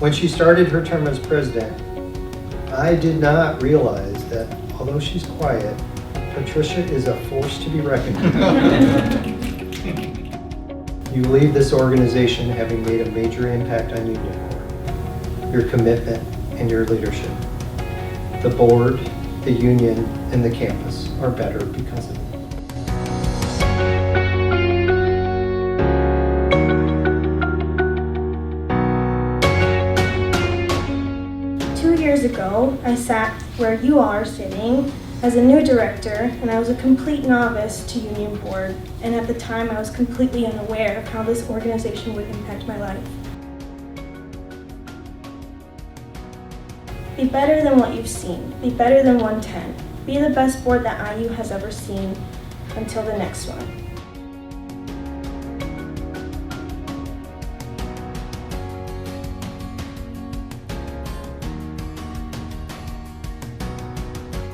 When she started her term as president, I did not realize that although she's quiet, Patricia is a force to be reckoned with. You leave this organization having made a major impact on Union Corps, your commitment and your leadership. The board, the union, and the campus are better because of it. 2 years ago, I sat where you all are sitting as a new director, and I was a complete novice to Union Board, and at the time I was completely unaware of how this organization would impact my life. Be better than what you've seen. Be better than 110. Be the best board that IU has ever seen until the next one.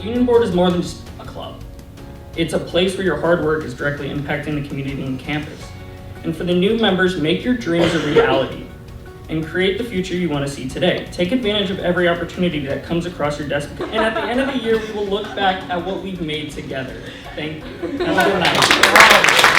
Union Board is more than just a club. It's a place where your hard work is directly impacting the community and campus. And for the new members, make your dreams a reality and create the future you want to see today. Take advantage of every opportunity that comes across your desk. And at the end of the year, we will look back at what we've made together. Thank you. Have a good night.